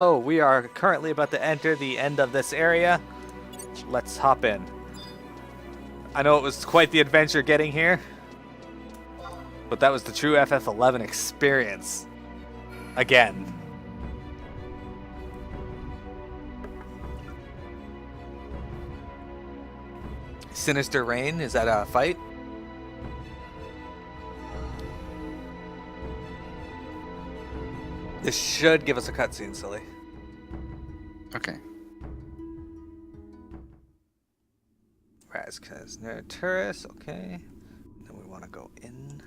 Oh, we are currently about to enter the end of this area. Let's hop in. I know it was quite the adventure getting here, but that was the true FF11 experience. Again. Sinister Rain, is that a fight? This should give us a cutscene, silly. Okay. Razkaz near tourist, okay. Then we want to go in.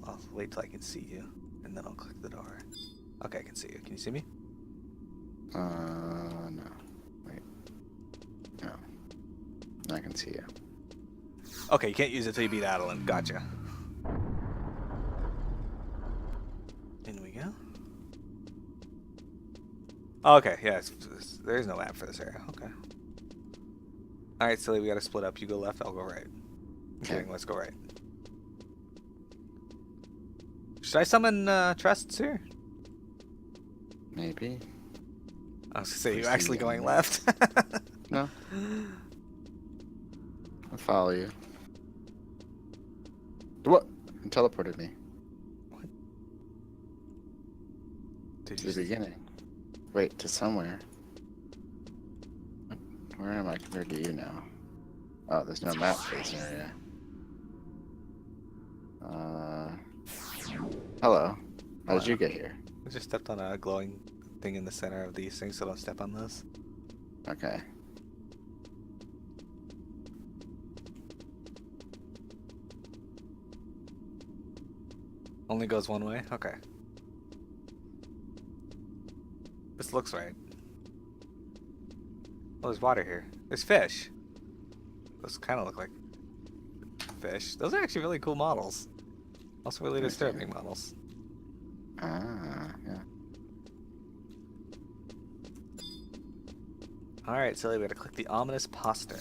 I'll wait till I can see you, and then I'll click the door. Okay, I can see you. Can you see me? No. Wait. No. I can see you. Okay, you can't use it till you beat Adeline. Gotcha. In we go. Okay, yeah, there's no map for this area. Okay. Alright, silly, we gotta split up. You go left, I'll go right. Okay, let's go right. Should I summon Trusts here? Maybe. I was gonna say, you're actually going left. No. I'll follow you. What? You teleported me. What? Did To you the beginning. Wait, to somewhere. Where am I compared to you now? Oh, there's no map for this area. Hello. How did you get here? I just stepped on a glowing thing in the center of these things, so don't step on those. Okay. Only goes one way? Okay. This looks right. Oh, there's water here. There's fish. Those kind of look like fish. Those are actually really cool models. Also really disturbing models. Ah, yeah. Alright, silly, we gotta click the ominous poster.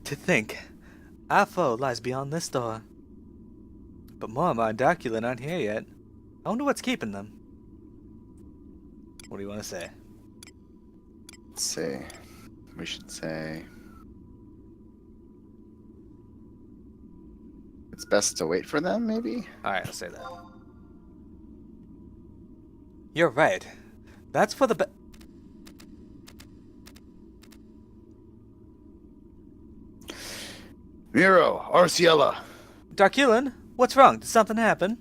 To think, our foe lies beyond this door. But Morma and Darkulin aren't here yet. I wonder what's keeping them. What do you want to say? Let's see. We should say it's best to wait for them, maybe? Alright, let's say that. You're right. That's for the Miro, Arciella, Darkulin, what's wrong? Did something happen?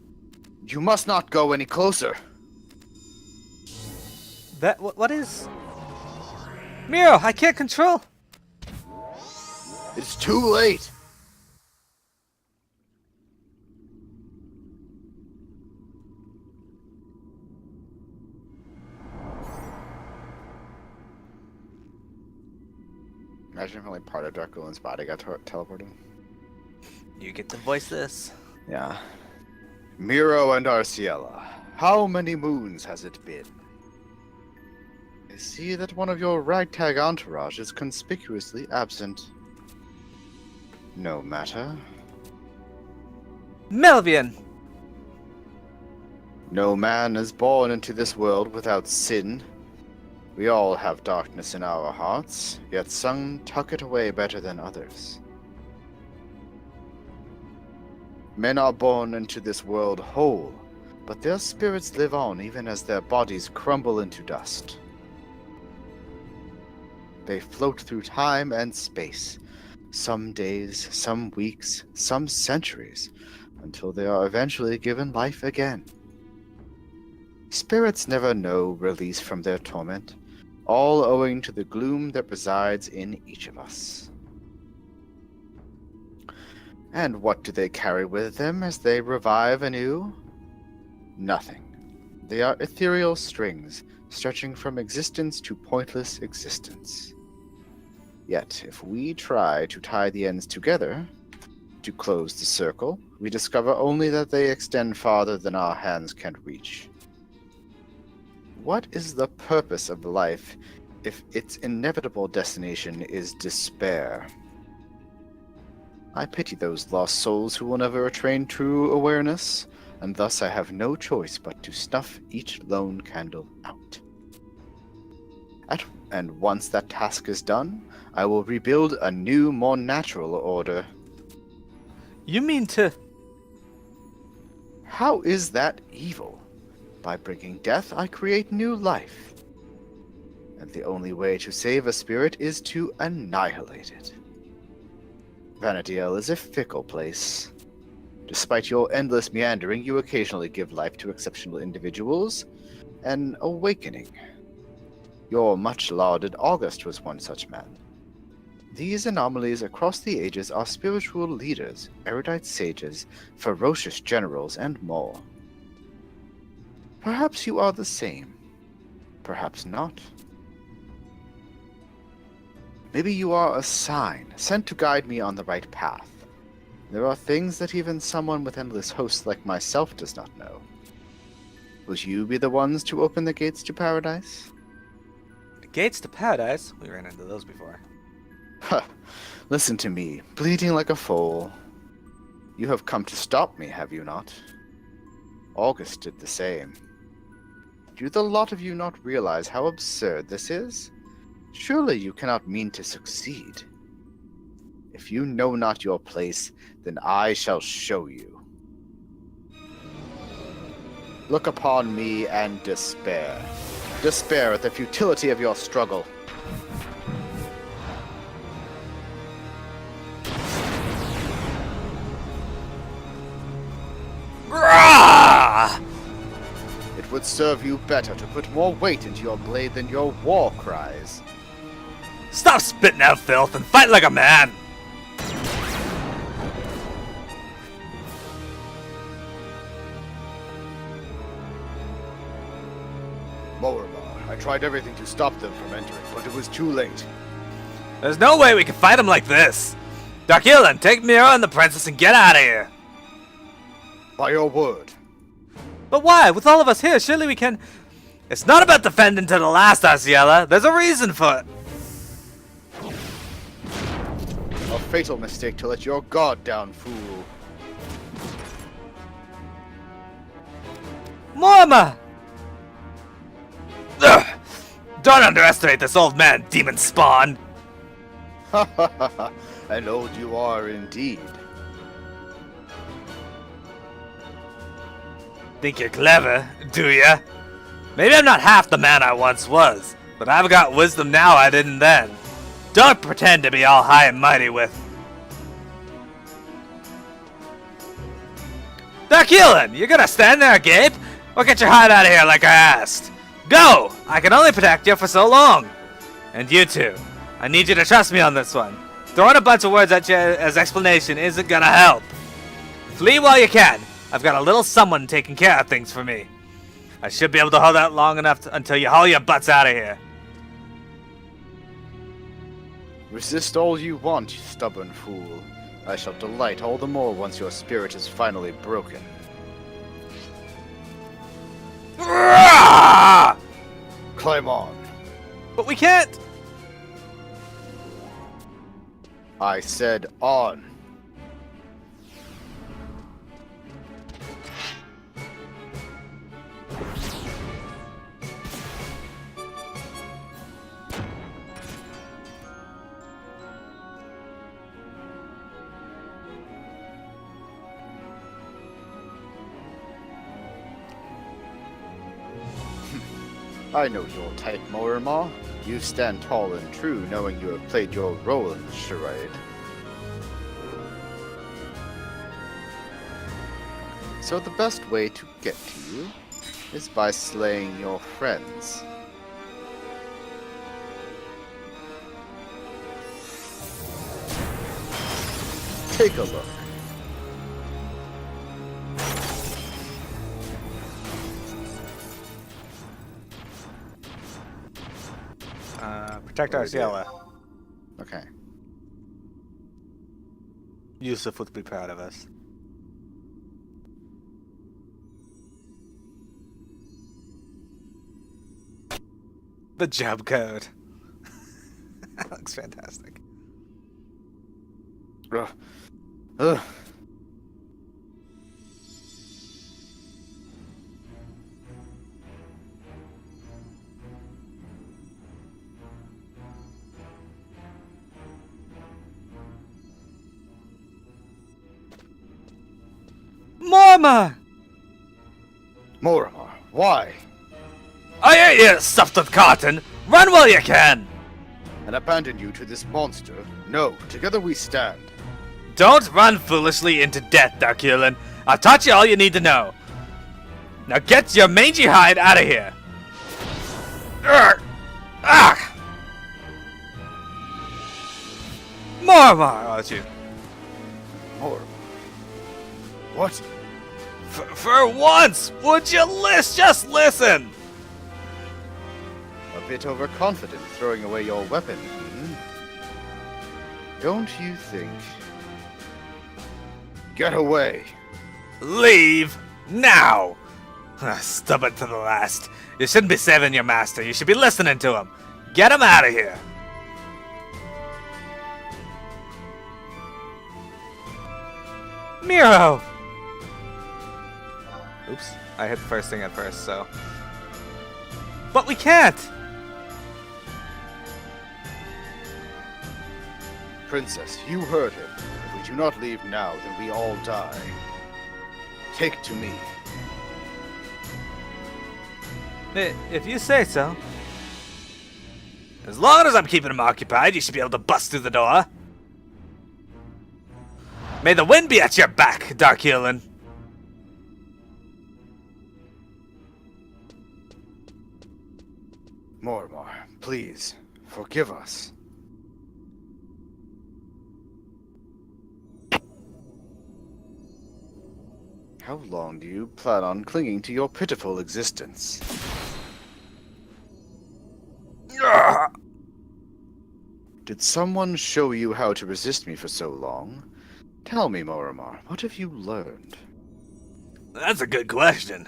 you must not go any closer. That what is? Miro, I can't control. It's too late. Imagine if only part of Draculin's body got teleported. You get to voice this. Yeah. Miro and Arciella, how many moons has it been? I see that one of your ragtag entourage is conspicuously absent. No matter. Melvian! No man is born into this world without sin. We all have darkness in our hearts, yet some tuck it away better than others. Men are born into this world whole, but their spirits live on even as their bodies crumble into dust. They float through time and space, some days, some weeks, some centuries, until they are eventually given life again. Spirits never know release from their torment, all owing to the gloom that resides in each of us. And what do they carry with them as they revive anew? Nothing. They are ethereal strings, stretching from existence to pointless existence. Yet, if we try to tie the ends together, to close the circle, we discover only that they extend farther than our hands can reach. What is the purpose of life if its inevitable destination is despair? I pity those lost souls who will never attain true awareness, and thus I have no choice but to snuff each lone candle out. And once that task is done, I will rebuild a new, more natural order. You mean to... How is that evil? By bringing death, I create new life. And the only way to save a spirit is to annihilate it. Vanadiel is a fickle place. Despite your endless meandering, you occasionally give life to exceptional individuals. An awakening. Your much-lauded August was one such man. These anomalies across the ages are spiritual leaders, erudite sages, ferocious generals, and more. Perhaps you are the same. Perhaps not. Maybe you are a sign, sent to guide me on the right path. There are things that even someone with endless hosts like myself does not know. Will you be the ones to open the gates to paradise? The gates to paradise? We ran into those before. Huh. Listen to me, bleeding like a foal. You have come to stop me, have you not? August did the same. Do the lot of you not realize how absurd this is? Surely you cannot mean to succeed. If you know not your place, then I shall show you. Look upon me and despair. Despair at the futility of your struggle. Grah! It would serve you better to put more weight into your blade than your war cries. Stop spitting out filth and fight like a man! Moerma, I tried everything to stop them from entering, but it was too late. There's no way we can fight him like this! Darkilin, take Miro and the princess and get out of here! By your word. But why? With all of us here, surely we can... It's not about defending to the last, Asiela. There's a reason for it. A fatal mistake to let your guard down, fool. Morma! Ugh! Don't underestimate this old man, demon spawn! Ha ha ha ha. And old you are indeed. Think you're clever, do ya? Maybe I'm not half the man I once was, but I've got wisdom now I didn't then. Don't pretend to be all high and mighty with... Darkilin, you gonna stand there agape? Or get your hide out of here like I asked? Go! I can only protect you for so long. And you two, I need you to trust me on this one. Throwing a bunch of words at you as explanation isn't gonna help. Flee while you can. I've got a little someone taking care of things for me. I should be able to hold out long enough until you haul your butts out of here. Resist all you want, you stubborn fool. I shall delight all the more once your spirit is finally broken. Climb on. But we can't. I said on. I know your type, Moerma. You stand tall and true, knowing you have played your role in the charade. So the best way to get to you is by slaying your friends. Take a look. Protect Arciela. Okay. Yusuf would be proud of us. The job code. That looks fantastic. Ugh. Ugh. Morma! Moramar, why? I ain't here stuffed with cotton! Run while you can! And abandon you to this monster? No, together we stand. Don't run foolishly into death, Darkulin. I've taught you all you need to know. Now get your mangy hide out of here. Urgh. Ah! Mormar, aren't you? Moramar. What? For once, would you just listen? A bit overconfident throwing away your weapon, hmm? Don't you think? Get away! Leave now. Stubborn to the last. You shouldn't be saving your master. You should be listening to him. Get him out of here. Miro! Oops, I hit the first thing at first, so... But we can't! Princess, you heard him. If we do not leave now, then we all die. Take to me. If you say so. As long as I'm keeping him occupied, you should be able to bust through the door. May the wind be at your back, Darkulin. Moramar, please, forgive us. How long do you plan on clinging to your pitiful existence? Did someone show you how to resist me for so long? Tell me, Moramar, what have you learned? That's a good question.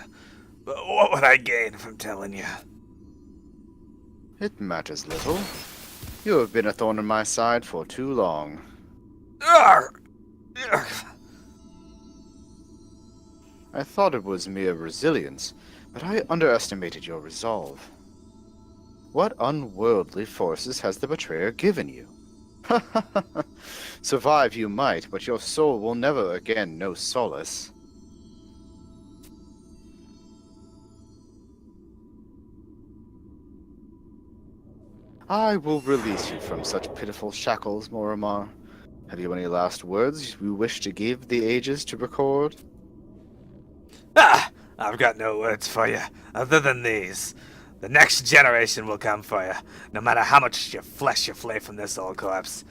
But what would I gain from telling you? It matters little. You have been a thorn in my side for too long. I thought it was mere resilience, but I underestimated your resolve. What unworldly forces has the betrayer given you? Survive you might, but your soul will never again know solace. I will release you from such pitiful shackles, Moramar. Have you any last words you wish to give the ages to record? I've got no words for you, other than these. The next generation will come for you, no matter how much your flesh you flay from this old corpse.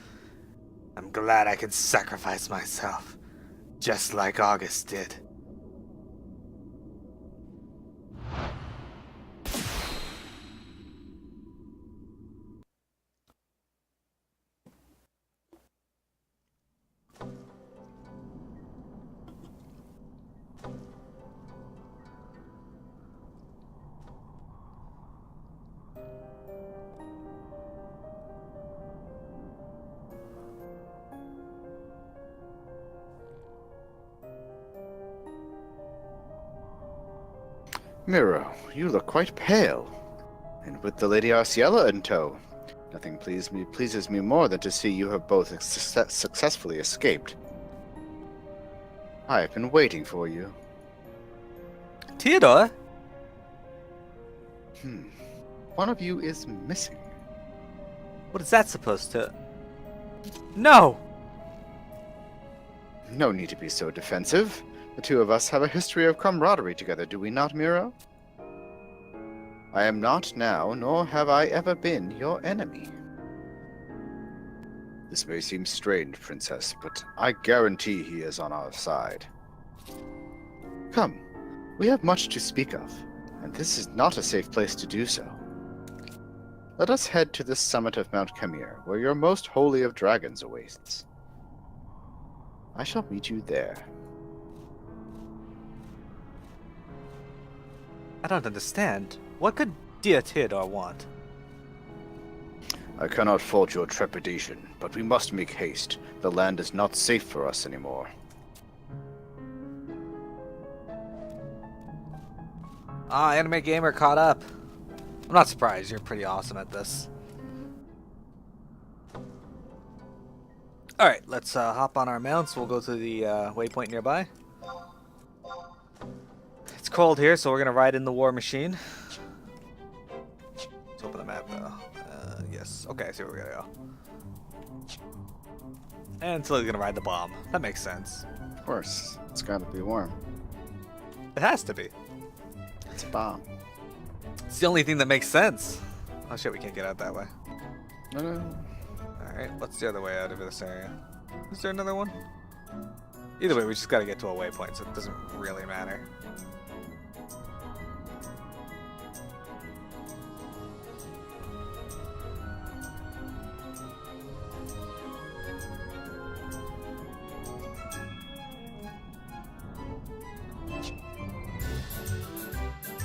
I'm glad I could sacrifice myself, just like August did. Miro, you look quite pale. And with the Lady Arciella in tow. Nothing pleases me more than to see you have both successfully escaped. I have been waiting for you. Teodor? One of you is missing. What is that supposed to... No! No need to be so defensive. The two of us have a history of camaraderie together, do we not, Miro? I am not now, nor have I ever been, your enemy. This may seem strange, Princess, but I guarantee he is on our side. Come, we have much to speak of, and this is not a safe place to do so. Let us head to the summit of Mount Camir, where your most holy of dragons awaits. I shall meet you there. I don't understand. What could dear Teodor want? I cannot fault your trepidation, but we must make haste. The land is not safe for us anymore. Ah, Anime Gamer caught up. I'm not surprised. You're pretty awesome at this. Alright, let's hop on our mounts. We'll go to the waypoint nearby. It's cold here, so we're going to ride in the war machine. Let's open the map, though. Yes. Okay, I see where we're going to go. And Tilly's going to ride the bomb. That makes sense. Of course. It's got to be warm. It has to be. It's a bomb. It's the only thing that makes sense. Oh shit, we can't get out that way. No. Alright, what's the other way out of this area? Is there another one? Either way, we just gotta get to a waypoint, so it doesn't really matter.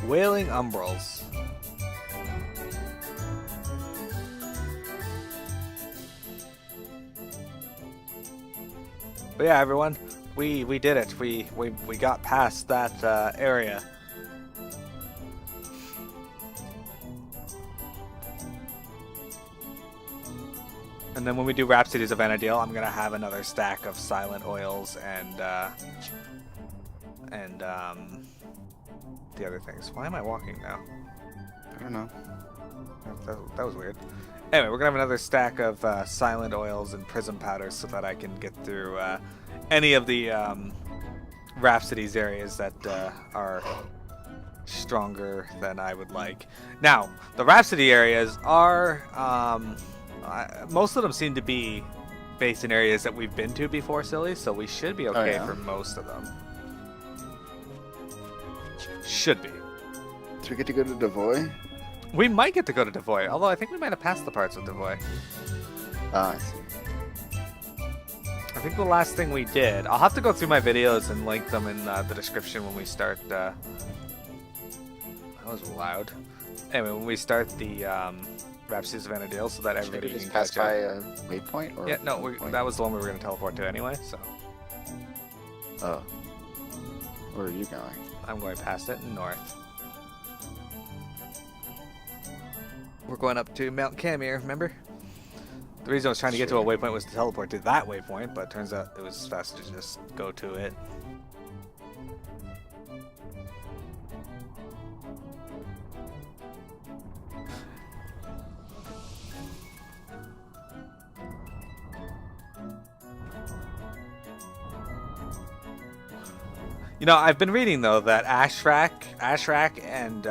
Wailing Umbrals. But yeah, everyone, we did it. We got past that area. And then when we do Rhapsodies of Vana'diel, I'm gonna have another stack of silent oils and the other things. Why am I walking now? I don't know. That was weird. Anyway, we're gonna have another stack of silent oils and prism powders so that I can get through any of the Rhapsodies areas that are stronger than I would like. Now, the Rhapsody areas are most of them seem to be based in areas that we've been to before, Silly, so we should be okay for most of them. Should be. Do we get to go to Devoy? We might get to go to Devoy, although I think we might have passed the parts of Devoy. Ah, I see. I think the last thing we did... I'll have to go through my videos and link them in the description when we start... That was loud. Anyway, when we start the Rhapsodies of Vana'diel so that everybody can just pass by a waypoint? Or yeah, no, that was the one we were going to teleport to anyway, so... Oh. Where are you going? I'm going past it north. We're going up to Mount Camir, remember? The reason I was trying to get to a waypoint was to teleport to that waypoint, but it turns out it was faster to just go to it. You know, I've been reading though that Ashrak and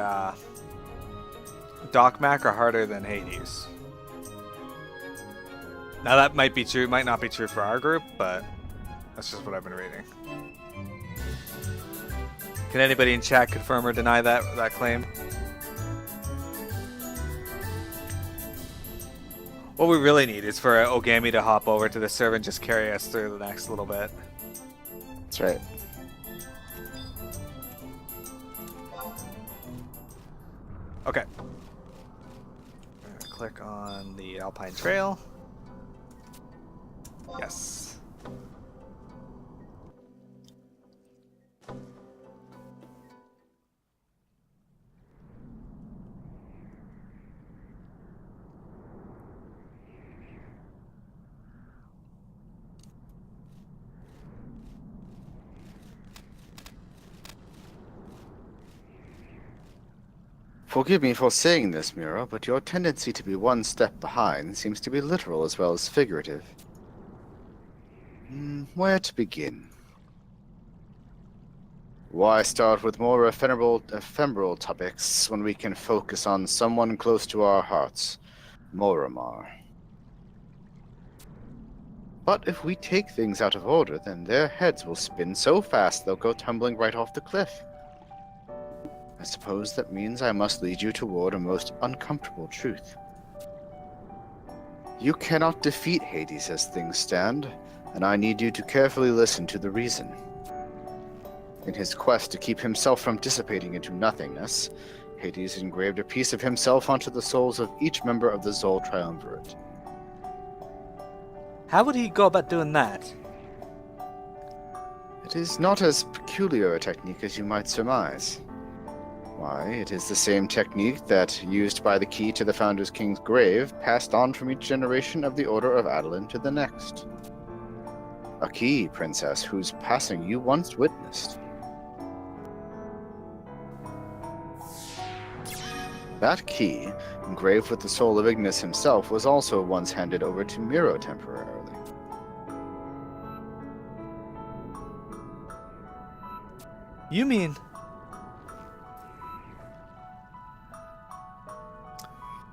Dokmak are harder than Hades. Now that might be true, might not be true for our group, but that's just what I've been reading. Can anybody in chat confirm or deny that claim? What we really need is for Ogami to hop over to the server and just carry us through the next little bit. That's right. Okay. I'm gonna click on the Alpine Trail. Yes. Forgive me for saying this, Miro, but your tendency to be one step behind seems to be literal as well as figurative. Where to begin? Why start with more ephemeral topics when we can focus on someone close to our hearts, Moramar? But if we take things out of order, then their heads will spin so fast they'll go tumbling right off the cliff. I suppose that means I must lead you toward a most uncomfortable truth. You cannot defeat Hades as things stand, and I need you to carefully listen to the reason. In his quest to keep himself from dissipating into nothingness, Hades engraved a piece of himself onto the souls of each member of the Zol Triumvirate. How would he go about doing that? It is not as peculiar a technique as you might surmise. Why, it is the same technique that, used by the key to the Founder's King's grave, passed on from each generation of the Order of Adeline to the next. A key, Princess, whose passing you once witnessed. That key, engraved with the soul of Ignis himself, was also once handed over to Miro temporarily. You mean...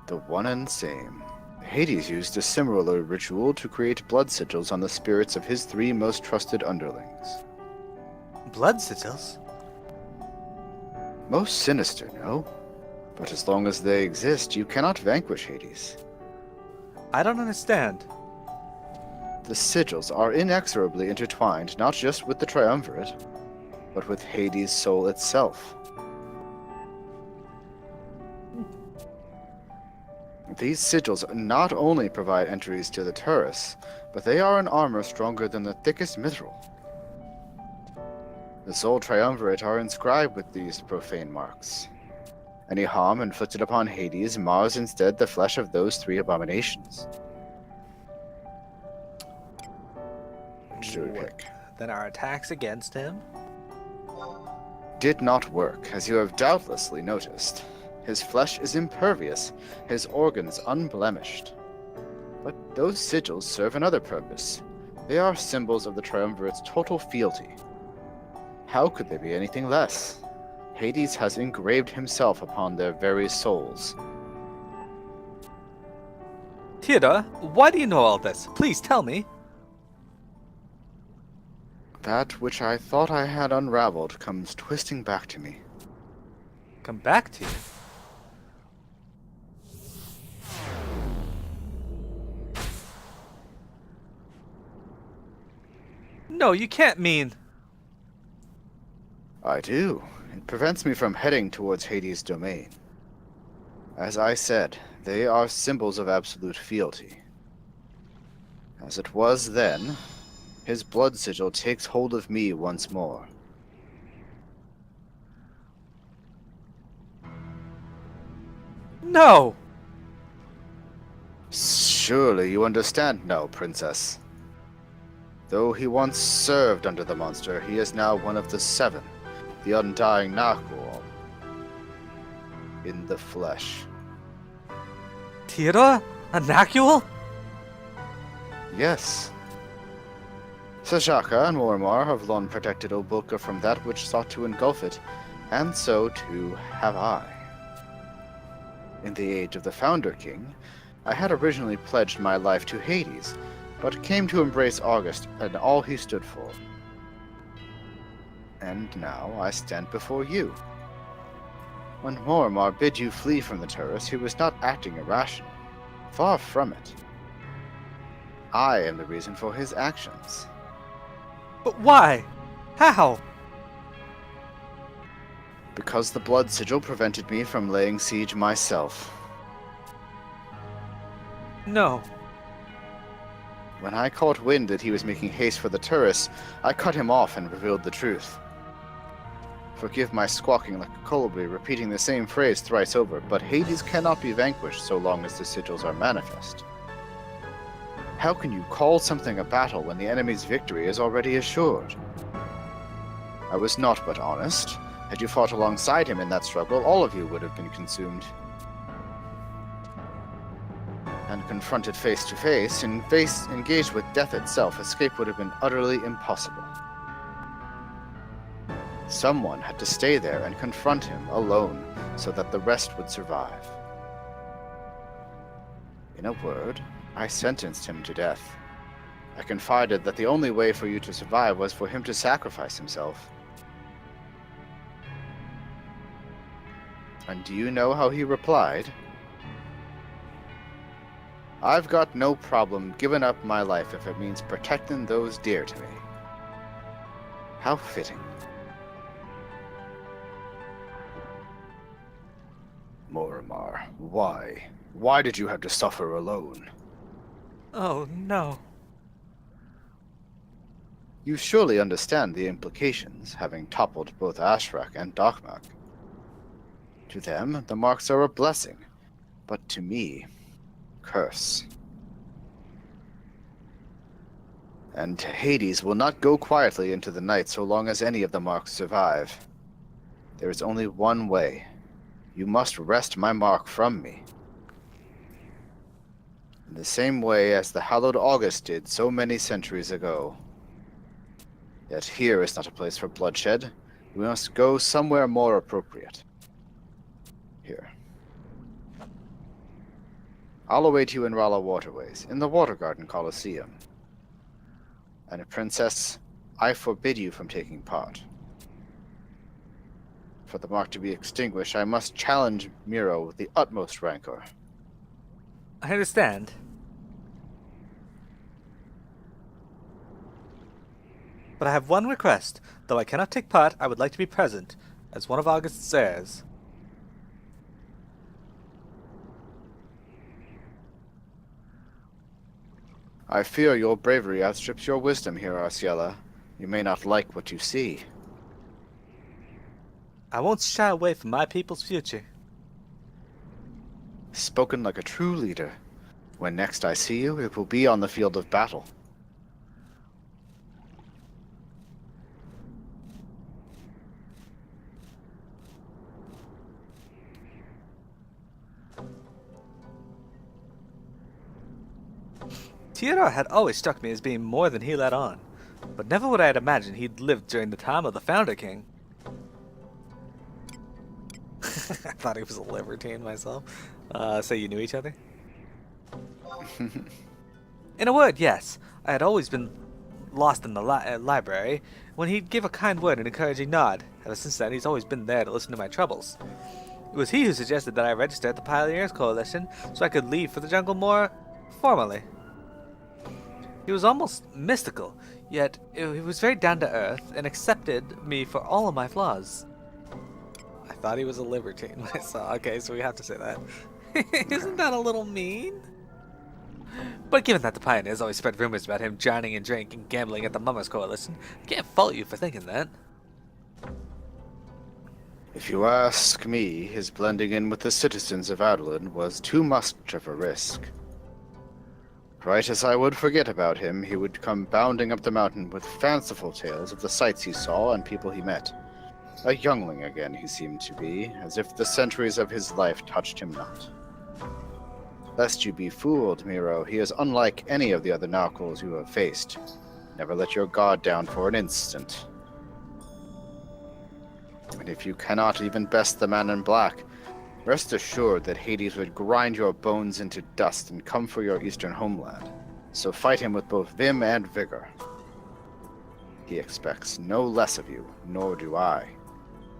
The one and same. Hades used a similar ritual to create blood sigils on the spirits of his 3 most trusted underlings. Blood sigils? Most sinister, no? But as long as they exist, you cannot vanquish Hades. I don't understand. The sigils are inexorably intertwined not just with the Triumvirate, but with Hades' soul itself. These sigils not only provide entries to the Turris, but they are an armor stronger than the thickest mithril. The Zol Triumvirate are inscribed with these profane marks. Any harm inflicted upon Hades mars instead the flesh of those 3 abominations. Which should we pick? Then our attacks against him? Did not work, as you have doubtlessly noticed. His flesh is impervious, his organs unblemished. But those sigils serve another purpose. They are symbols of the Triumvirate's total fealty. How could they be anything less? Hades has engraved himself upon their very souls. Teodor, why do you know all this? Please tell me. That which I thought I had unraveled comes twisting back to me. Come back to you? No, you can't mean... I do. It prevents me from heading towards Hades' domain. As I said, they are symbols of absolute fealty. As it was then, his blood sigil takes hold of me once more. No! Surely you understand now, Princess. Though he once served under the monster, he is now one of the 7, the undying Nakual, in the flesh. Teodor? A Nakual? Yes. Sajaka and Mormar have long protected Obulka from that which sought to engulf it, and so too have I. In the age of the Founder King, I had originally pledged my life to Hades, but came to embrace August and all he stood for. And now I stand before you. When Mormar bid you flee from the Turris, he was not acting irrationally. Far from it. I am the reason for his actions. But why? How? Because the blood sigil prevented me from laying siege myself. No. When I caught wind that he was making haste for the Turris, I cut him off and revealed the truth. Forgive my squawking like a colibri, repeating the same phrase thrice over, but Hades cannot be vanquished so long as the sigils are manifest. How can you call something a battle when the enemy's victory is already assured? I was not but honest. Had you fought alongside him in that struggle, all of you would have been consumed. And confronted face to face, engaged with death itself, escape would have been utterly impossible. Someone had to stay there and confront him alone, so that the rest would survive. In a word, I sentenced him to death. I confided that the only way for you to survive was for him to sacrifice himself. And do you know how he replied? I've got no problem giving up my life if it means protecting those dear to me. How fitting. Moramar, why? Why did you have to suffer alone? Oh, no. You surely understand the implications, having toppled both Ashrak and Dokmak. To them, the marks are a blessing, but to me, curse. And Hades will not go quietly into the night so long as any of the marks survive. There is only one way. You must wrest my mark from me. In the same way as the hallowed August did so many centuries ago. Yet here is not a place for bloodshed. We must go somewhere more appropriate. Here. I'll await you in Rala Waterways, in the Water Garden Coliseum. And Princess, I forbid you from taking part. For the mark to be extinguished, I must challenge Miro with the utmost rancor. I understand. But I have one request. Though I cannot take part, I would like to be present, as one of August's heirs. I fear your bravery outstrips your wisdom here, Arciela. You may not like what you see. I won't shy away from my people's future. Spoken like a true leader. When next I see you, it will be on the field of battle. Teodor had always struck me as being more than he let on, but never would I have imagined he'd lived during the time of the Founder King. I thought he was a libertine myself. So you knew each other? In a word, yes. I had always been lost in the library when he'd give a kind word and encouraging nod. Ever since then, he's always been there to listen to my troubles. It was he who suggested that I register at the Pioneers Coalition so I could leave for the jungle more formally. He was almost mystical, yet he was very down to earth and accepted me for all of my flaws. I thought he was a libertine myself. Okay, so we have to say that. Isn't that a little mean? But given that the Pioneers always spread rumors about him drowning in drink and gambling at the Mummers Coalition, I can't fault you for thinking that. If you ask me, his blending in with the citizens of Adeline was too much of a risk. Right as I would forget about him, he would come bounding up the mountain with fanciful tales of the sights he saw and people he met. A youngling again he seemed to be, as if the centuries of his life touched him not. Lest you be fooled, Miro, he is unlike any of the other Narcals you have faced. Never let your guard down for an instant. And if you cannot even best the man in black, rest assured that Hades would grind your bones into dust and come for your eastern homeland. So fight him with both vim and vigor. He expects no less of you, nor do I.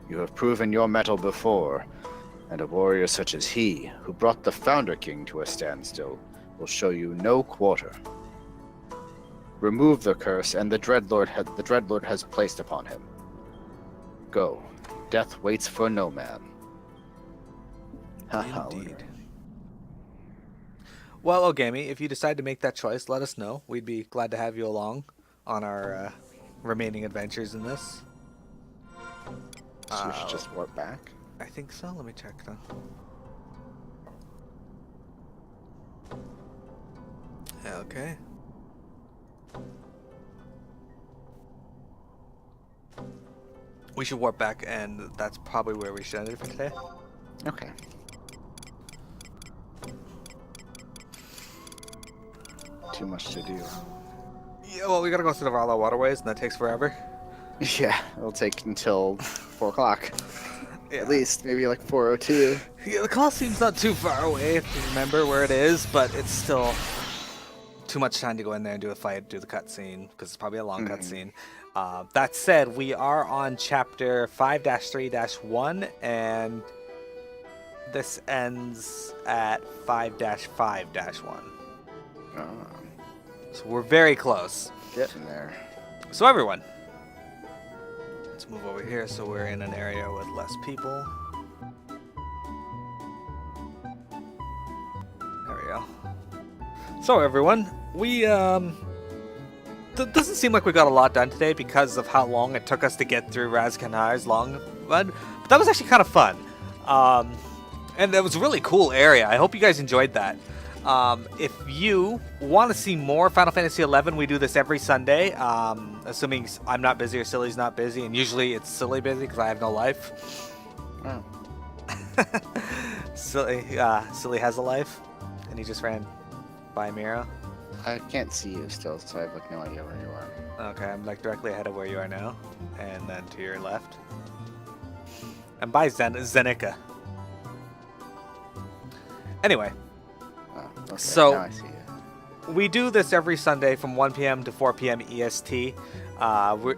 You have proven your mettle before, and a warrior such as he, who brought the Founder King to a standstill, will show you no quarter. Remove the curse and the Dreadlord has placed upon him. Go. Death waits for no man. Indeed. Well, Ogami, if you decide to make that choice, let us know. We'd be glad to have you along on our remaining adventures in this. So we should just warp back? I think so. Let me check though. Okay. We should warp back, and that's probably where we should end it for today. Okay. Too much to do. Yeah, well, we gotta go through the Rala Waterways, and that takes forever. Yeah, it'll take until 4 o'clock. Yeah. At least, maybe like 4:02. Yeah, the Coliseum's not too far away if you remember where it is, but it's still too much time to go in there and do a fight, do the cutscene, because it's probably a long cutscene. That said, we are on chapter 5-3-1, and this ends at 5-5-1. So we're very close. Getting there. So everyone, let's move over here so we're in an area with less people. go. So everyone, we doesn't seem like we got a lot done today because of how long it took us to get through Razkanhar's long run, but that was actually kind of fun. And it was a really cool area. I hope you guys enjoyed that. If you want to see more Final Fantasy XI, we do this every Sunday, assuming I'm not busy or Silly's not busy, and usually it's Silly busy because I have no life. Oh. Silly has a life, and he just ran by Miro. I can't see you still, so I have like no idea where you are. Okay, I'm like directly ahead of where you are now, and then to your left. I'm by Zenica. Anyway. Oh, okay. So, now I see you. We do this every Sunday from 1 p.m. to 4 p.m. EST.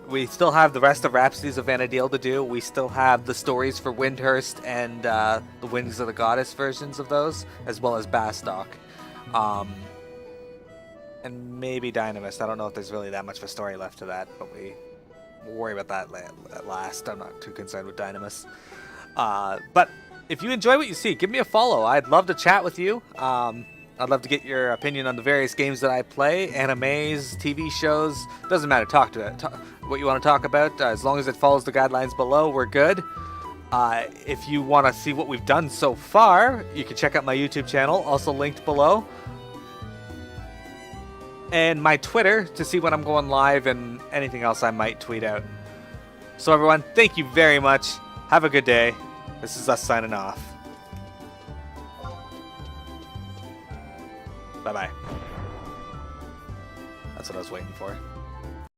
We still have the rest of Rhapsodies of Vana'diel to do. We still have the stories for Windhurst and the Wings of the Goddess versions of those, as well as Bastock. And maybe Dynamist. I don't know if there's really that much of a story left to that, but we'll worry about that at last. I'm not too concerned with Dynamist. But if you enjoy what you see, give me a follow. I'd love to chat with you. I'd love to get your opinion on the various games that I play, animes, TV shows. Doesn't matter. Talk to it. What you want to talk about. As long as it follows the guidelines below, we're good. If you want to see what we've done so far, you can check out my YouTube channel, also linked below. And my Twitter to see when I'm going live and anything else I might tweet out. So everyone, thank you very much. Have a good day. This is us signing off. Bye-bye. That's what I was waiting for.